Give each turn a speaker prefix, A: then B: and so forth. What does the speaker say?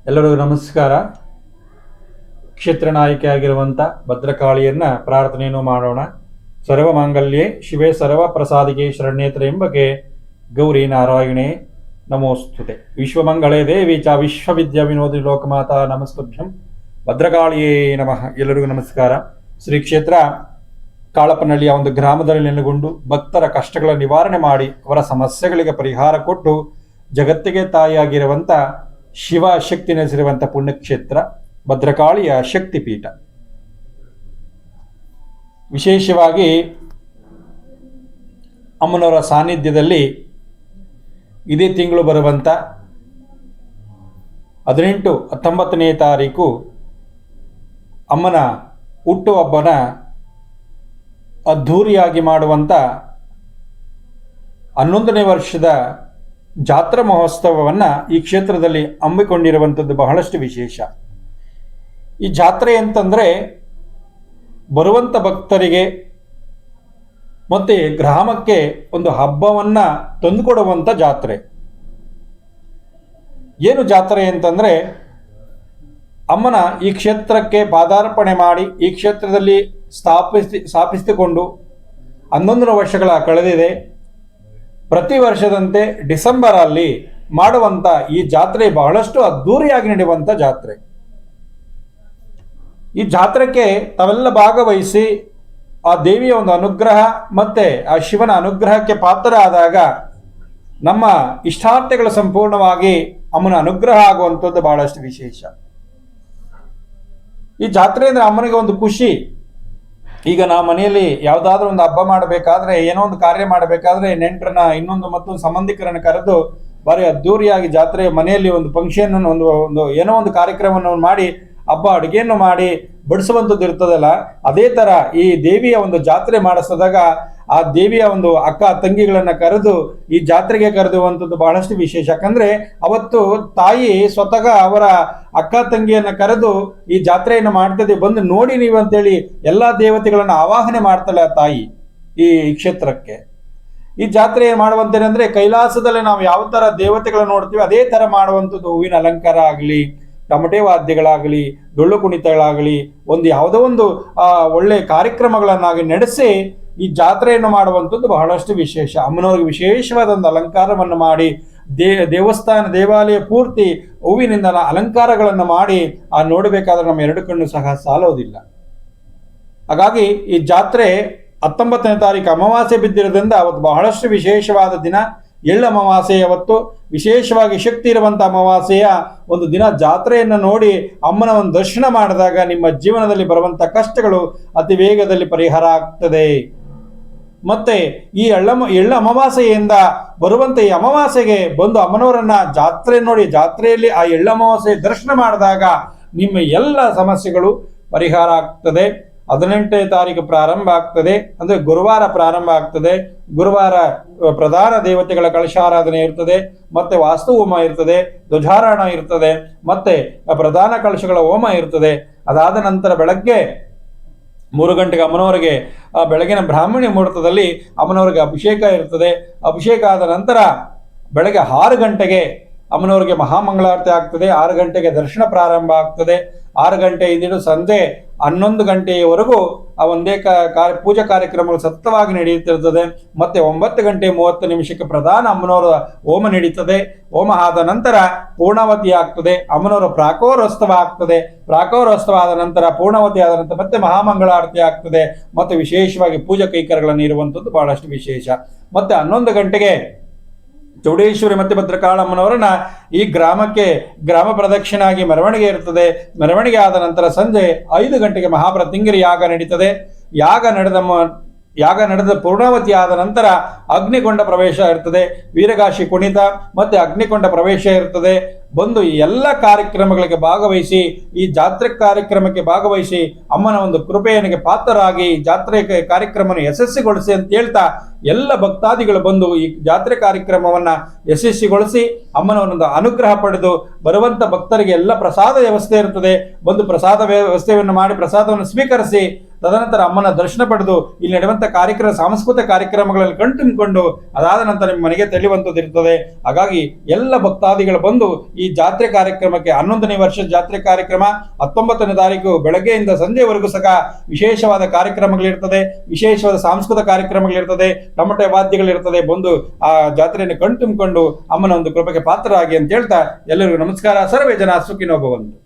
A: ಎಲ್ಲರಿಗೂ ನಮಸ್ಕಾರ. ಕ್ಷೇತ್ರ ನಾಯಕಿಯಾಗಿರುವಂಥ ಭದ್ರಕಾಳಿಯನ್ನ ಪ್ರಾರ್ಥನೆಯನ್ನು ಮಾಡೋಣ. ಸರ್ವಮಾಂಗಲ್ಯೆ ಶಿವೆ ಸರ್ವ ಪ್ರಸಾದಿಗೆ ಶರಣ್ಯೇತರ ಎಂಬಗೆ ಗೌರಿ ನಾರಾಯಣೆ ನಮೋಸ್ತುತೆ. ವಿಶ್ವಮಂಗಳೇ ದೇವಿ ಚ ವಿಶ್ವವಿದ್ಯಾ ವಿನೋದಿ ಲೋಕಮಾತಾ ನಮಸ್ತುಭ್ಯಂ. ಭದ್ರಕಾಳಿಯೇ ನಮಃ. ಎಲ್ಲರಿಗೂ ನಮಸ್ಕಾರ. ಶ್ರೀ ಕ್ಷೇತ್ರ ಕಾಳಪ್ಪನಹಳ್ಳಿಯ ಒಂದು ಗ್ರಾಮದಲ್ಲಿ ನೆಲೆಗೊಂಡು ಭಕ್ತರ ಕಷ್ಟಗಳ ನಿವಾರಣೆ ಮಾಡಿ ಅವರ ಸಮಸ್ಯೆಗಳಿಗೆ ಪರಿಹಾರ ಕೊಟ್ಟು ಜಗತ್ತಿಗೆ ತಾಯಿಯಾಗಿರುವಂಥ ಶಿವ ಶಕ್ತಿ ನೆಲೆಸಿರುವಂಥ ಪುಣ್ಯಕ್ಷೇತ್ರ ಭದ್ರಕಾಳಿಯ ಶಕ್ತಿಪೀಠ. ವಿಶೇಷವಾಗಿ ಅಮ್ಮನವರ ಸಾನ್ನಿಧ್ಯದಲ್ಲಿ ಇದೇ ತಿಂಗಳು ಬರುವಂಥ 18, 19ನೇ ತಾರೀಕು ಅಮ್ಮನ ಹುಟ್ಟುಹಬ್ಬನ ಅದ್ಧೂರಿಯಾಗಿ ಮಾಡುವಂಥ 11ನೇ ವರ್ಷದ ಜಾತ್ರಾ ಮಹೋತ್ಸವವನ್ನು ಈ ಕ್ಷೇತ್ರದಲ್ಲಿ ಹಮ್ಮಿಕೊಂಡಿರುವಂಥದ್ದು ಬಹಳಷ್ಟು ವಿಶೇಷ. ಈ ಜಾತ್ರೆ ಅಂತಂದರೆ ಬರುವಂಥ ಭಕ್ತರಿಗೆ ಮತ್ತು ಗ್ರಾಮಕ್ಕೆ ಒಂದು ಹಬ್ಬವನ್ನು ತಂದುಕೊಡುವಂಥ ಜಾತ್ರೆ. ಏನು ಜಾತ್ರೆ ಅಂತಂದರೆ, ಅಮ್ಮನ ಈ ಕ್ಷೇತ್ರಕ್ಕೆ ಪಾದಾರ್ಪಣೆ ಮಾಡಿ ಈ ಕ್ಷೇತ್ರದಲ್ಲಿ ಸ್ಥಾಪಿಸಿಕೊಂಡು 11 ವರ್ಷಗಳ ಕಳೆದಿದೆ. ಪ್ರತಿ ವರ್ಷದಂತೆ ಡಿಸೆಂಬರಲ್ಲಿ ಮಾಡುವಂಥ ಈ ಜಾತ್ರೆ ಬಹಳಷ್ಟು ಅದ್ಧೂರಿಯಾಗಿ ನಡೆಯುವಂಥ ಜಾತ್ರೆ. ಈ ಜಾತ್ರೆಗೆ ತಾವೆಲ್ಲ ಭಾಗವಹಿಸಿ ಆ ದೇವಿಯ ಒಂದು ಅನುಗ್ರಹ ಮತ್ತು ಆ ಶಿವನ ಅನುಗ್ರಹಕ್ಕೆ ಪಾತ್ರ ಆದಾಗ ನಮ್ಮ ಇಷ್ಟಾರ್ಥಗಳು ಸಂಪೂರ್ಣವಾಗಿ ಅಮ್ಮನ ಅನುಗ್ರಹ ಆಗುವಂಥದ್ದು ಬಹಳಷ್ಟು ವಿಶೇಷ. ಈ ಜಾತ್ರೆ ಅಂದರೆ ಅಮ್ಮನಿಗೆ ಒಂದು ಖುಷಿ. ಈಗ ನಾವು ಮನೆಯಲ್ಲಿ ಯಾವುದಾದ್ರೂ ಒಂದು ಹಬ್ಬ ಮಾಡಬೇಕಾದ್ರೆ, ಏನೋ ಒಂದು ಕಾರ್ಯ ಮಾಡಬೇಕಾದ್ರೆ ನೆಂಟರನ್ನ ಮತ್ತೊಂದು ಸಂಬಂಧಿಕರನ್ನು ಕರೆದು ಭಾರಿ ಅದ್ಧೂರಿಯಾಗಿ ಜಾತ್ರೆ ಮನೆಯಲ್ಲಿ ಒಂದು ಫಂಕ್ಷನ್ ಒಂದು ಏನೋ ಒಂದು ಕಾರ್ಯಕ್ರಮವನ್ನು ಮಾಡಿ ಹಬ್ಬ ಅಡುಗೆಯನ್ನು ಮಾಡಿ ಬಡಿಸುವಂಥದ್ದು ಇರ್ತದಲ್ಲ, ಅದೇ ಥರ ಈ ದೇವಿಯ ಒಂದು ಜಾತ್ರೆ ಮಾಡಿಸಿದಾಗ ಆ ದೇವಿಯ ಒಂದು ಅಕ್ಕ ತಂಗಿಗಳನ್ನು ಕರೆದು ಈ ಜಾತ್ರೆಗೆ ಕರೆದುವಂಥದ್ದು ಬಹಳಷ್ಟು ವಿಶೇಷ. ಯಾಕಂದರೆ ಅವತ್ತು ತಾಯಿ ಸ್ವತಃ ಅವರ ಅಕ್ಕ ತಂಗಿಯನ್ನು ಕರೆದು ಈ ಜಾತ್ರೆಯನ್ನು ಮಾಡ್ತದೆ, ಬಂದು ನೋಡಿ ನೀವು ಅಂತೇಳಿ ಎಲ್ಲ ದೇವತೆಗಳನ್ನು ಆವಾಹನೆ ಮಾಡ್ತಾಳೆ ಆ ತಾಯಿ ಈ ಕ್ಷೇತ್ರಕ್ಕೆ. ಈ ಜಾತ್ರೆ ಮಾಡುವಂತೇನೆ ಅಂದರೆ ಕೈಲಾಸದಲ್ಲಿ ನಾವು ಯಾವ ಥರ ದೇವತೆಗಳನ್ನು ನೋಡ್ತೀವಿ ಅದೇ ಥರ ಮಾಡುವಂಥದ್ದು. ಹೂವಿನ ಅಲಂಕಾರ ಆಗಲಿ, ಟಮಟೆ ವಾದ್ಯಗಳಾಗಲಿ, ಡೊಳ್ಳು ಕುಣಿತಗಳಾಗಲಿ, ಒಂದು ಯಾವುದೋ ಒಂದು ಒಳ್ಳೆ ಕಾರ್ಯಕ್ರಮಗಳನ್ನಾಗಿ ನಡೆಸಿ ಈ ಜಾತ್ರೆಯನ್ನು ಮಾಡುವಂಥದ್ದು ಬಹಳಷ್ಟು ವಿಶೇಷ. ಅಮ್ಮನವ್ರಿಗೆ ವಿಶೇಷವಾದ ಒಂದು ಅಲಂಕಾರವನ್ನು ಮಾಡಿ ದೇವಾಲಯ ಪೂರ್ತಿ ಹೂವಿನಿಂದ ಅಲಂಕಾರಗಳನ್ನು ಮಾಡಿ ನೋಡಬೇಕಾದ್ರೆ ನಮ್ಮ 2 ಕಣ್ಣು ಸಹ ಸಾಲೋದಿಲ್ಲ. ಹಾಗಾಗಿ ಈ ಜಾತ್ರೆ 19ನೇ ತಾರೀಕು ಅಮಾವಾಸ್ಯೆ ಬಿದ್ದಿರೋದ್ರಿಂದ ಅವತ್ತು ಬಹಳಷ್ಟು ವಿಶೇಷವಾದ ದಿನ. ಎಳ್ಳು ಅಮಾವಾಸ್ಯೆ ಅವತ್ತು ವಿಶೇಷವಾಗಿ ಶಕ್ತಿ ಇರುವಂಥ ಅಮಾವಾಸ್ಯೆಯ ಒಂದು ದಿನ ಜಾತ್ರೆಯನ್ನು ನೋಡಿ ಅಮ್ಮನ ಒಂದು ದರ್ಶನ ಮಾಡಿದಾಗ ನಿಮ್ಮ ಜೀವನದಲ್ಲಿ ಬರುವಂಥ ಕಷ್ಟಗಳು ಅತಿ ವೇಗದಲ್ಲಿ ಪರಿಹಾರ ಆಗ್ತದೆ. ಮತ್ತೆ ಈ ಎಳ್ಳು ಅಮಾವಾಸ್ಯೆಯಿಂದ ಬರುವಂಥ ಈ ಅಮಾವಾಸ್ಯೆಗೆ ಬಂದು ಅಮ್ಮನವರನ್ನ ಜಾತ್ರೆ ನೋಡಿ ಜಾತ್ರೆಯಲ್ಲಿ ಆ ಎಳ್ಳು ಅಮಾವಾಸ್ಯೆ ದರ್ಶನ ಮಾಡಿದಾಗ ನಿಮ್ಮ ಎಲ್ಲ ಸಮಸ್ಯೆಗಳು ಪರಿಹಾರ ಆಗ್ತದೆ. 18ನೇ ತಾರೀಕು ಪ್ರಾರಂಭ ಆಗ್ತದೆ, ಅಂದರೆ ಗುರುವಾರ ಪ್ರಾರಂಭ ಆಗ್ತದೆ. ಗುರುವಾರ ಪ್ರಧಾನ ದೇವತೆಗಳ ಕಳಶಾರಾಧನೆ ಇರ್ತದೆ, ಮತ್ತೆ ವಾಸ್ತು ಹೋಮ ಇರ್ತದೆ, ಧ್ವಜಾರೋಹಣ ಇರ್ತದೆ, ಮತ್ತೆ ಪ್ರಧಾನ ಕಳಶಗಳ ಹೋಮ ಇರ್ತದೆ. ಅದಾದ ನಂತರ ಬೆಳಗ್ಗೆ 3 ಗಂಟೆಗೆ ಅಮ್ಮನವರಿಗೆ ಬೆಳಗಿನ ಬ್ರಾಹ್ಮಣಿ ಮುಹೂರ್ತದಲ್ಲಿ ಅಮ್ಮನವರಿಗೆ ಅಭಿಷೇಕ ಇರ್ತದೆ. ಅಭಿಷೇಕ ಆದ ನಂತರ ಬೆಳಗ್ಗೆ 6 ಗಂಟೆಗೆ ಅಮ್ಮನವರಿಗೆ ಮಹಾಮಂಗಳಾರತಿ ಆಗ್ತದೆ. 6 ಗಂಟೆಗೆ ದರ್ಶನ ಪ್ರಾರಂಭ ಆಗ್ತದೆ. 6 ಗಂಟೆ ಇಂದಿಡು ಸಂಜೆ 11 ಗಂಟೆಯವರೆಗೂ ಆ ಒಂದೇ ಪೂಜಾ ಕಾರ್ಯಕ್ರಮಗಳು ಸತತವಾಗಿ ನಡೆಯುತ್ತಿರುತ್ತದೆ. ಮತ್ತೆ 9:30 ಪ್ರಧಾನ ಅಮ್ಮನವರ ಹೋಮ ನಡೀತದೆ. ಹೋಮ ಆದ ನಂತರ ಪೂರ್ಣಾವತಿ ಆಗ್ತದೆ. ಅಮ್ಮನವರ ಪ್ರಾಕೋರೋತ್ಸವ ಆಗ್ತದೆ. ಪ್ರಾಕೋರೋತ್ಸವ ಆದ ನಂತರ ಪೂರ್ಣಾವತಿ ಆದ ನಂತರ ಮತ್ತೆ ಮಹಾಮಂಗಳಾರತಿ ಆಗ್ತದೆ. ಮತ್ತೆ ವಿಶೇಷವಾಗಿ ಪೂಜಾ ಕೈಕರ್ಯಗಳನ್ನು ಇರುವಂಥದ್ದು ಬಹಳಷ್ಟು ವಿಶೇಷ. ಮತ್ತೆ 11 ಗಂಟೆಗೆ ಚೌಡೇಶ್ವರಿ ಮತ್ತು ಭದ್ರಕಾಳಮ್ಮನವರನ್ನ ಈ ಗ್ರಾಮಕ್ಕೆ ಗ್ರಾಮ ಪ್ರದಕ್ಷಿಣಾಗಿ ಮೆರವಣಿಗೆ ಇರ್ತದೆ. ಮೆರವಣಿಗೆ ಆದ ನಂತರ ಸಂಜೆ 5 ಗಂಟೆಗೆ ಮಹಾಪ್ರತಿಂಗರಿ ಯಾಗ ನಡೀತದೆ. ಯಾಗ ನಡೆದ ಪೂರ್ಣಾವತಿ ಆದ ನಂತರ ಅಗ್ನಿಕೊಂಡ ಪ್ರವೇಶ ಇರ್ತದೆ. ವೀರಗಾಶಿ ಕುಣಿತ ಮತ್ತೆ ಅಗ್ನಿಕೊಂಡ ಪ್ರವೇಶ ಇರ್ತದೆ. ಬಂದು ಈ ಎಲ್ಲ ಕಾರ್ಯಕ್ರಮಗಳಿಗೆ ಭಾಗವಹಿಸಿ ಈ ಜಾತ್ರೆ ಕಾರ್ಯಕ್ರಮಕ್ಕೆ ಭಾಗವಹಿಸಿ ಅಮ್ಮನ ಒಂದು ಕೃಪೆಯನಿಗೆ ಪಾತ್ರರಾಗಿ ಜಾತ್ರೆ ಕಾರ್ಯಕ್ರಮವನ್ನು ಯಶಸ್ವಿಗೊಳಿಸಿ ಅಂತ ಹೇಳ್ತಾ ಎಲ್ಲ ಭಕ್ತಾದಿಗಳು ಬಂದು ಈ ಜಾತ್ರೆ ಕಾರ್ಯಕ್ರಮವನ್ನು ಯಶಸ್ವಿಗೊಳಿಸಿ ಅಮ್ಮನ ಒಂದು ಅನುಗ್ರಹ ಪಡೆದು ಬರುವಂಥ ಭಕ್ತರಿಗೆ ಎಲ್ಲ ಪ್ರಸಾದ ವ್ಯವಸ್ಥೆ ಇರ್ತದೆ. ಬಂದು ಪ್ರಸಾದ ವ್ಯವಸ್ಥೆಯನ್ನು ಮಾಡಿ ಪ್ರಸಾದವನ್ನು ಸ್ವೀಕರಿಸಿ ತದನಂತರ ಅಮ್ಮನ ದರ್ಶನ ಪಡೆದು ಇಲ್ಲಿ ನಡೆಯುವಂಥ ಸಾಂಸ್ಕೃತಿಕ ಕಾರ್ಯಕ್ರಮಗಳಲ್ಲಿ ಕಣ್ತುಂಬಿಕೊಂಡು ಅದಾದ ನಂತರ ನಿಮ್ಮ ಮನೆಗೆ ತೆರಳುವಂಥದ್ದು ಇರ್ತದೆ. ಹಾಗಾಗಿ ಎಲ್ಲ ಭಕ್ತಾದಿಗಳು ಬಂದು ಈ ಜಾತ್ರೆ ಕಾರ್ಯಕ್ರಮಕ್ಕೆ 11ನೇ ವರ್ಷದ ಜಾತ್ರೆ ಕಾರ್ಯಕ್ರಮ 19ನೇ ತಾರೀಕು ಬೆಳಗ್ಗೆಯಿಂದ ಸಂಜೆವರೆಗೂ ಸಹ ವಿಶೇಷವಾದ ಕಾರ್ಯಕ್ರಮಗಳಿರ್ತದೆ, ವಿಶೇಷವಾದ ಸಾಂಸ್ಕೃತಿಕ ಕಾರ್ಯಕ್ರಮಗಳಿರ್ತದೆ, ತಮಟೆ ವಾದ್ಯಗಳಿರ್ತದೆ. ಬಂದು ಆ ಜಾತ್ರೆಯನ್ನು ಕಣ್ತುಂಬಿಕೊಂಡು ಅಮ್ಮನ ಒಂದು ಕೃಪೆಗೆ ಪಾತ್ರರಾಗಿ ಅಂತ ಹೇಳ್ತಾ ಎಲ್ಲರಿಗೂ ನಮಸ್ಕಾರ. ಸರ್ವೇ ಜನ ಸುಖಿನೋ ಭವಂತು.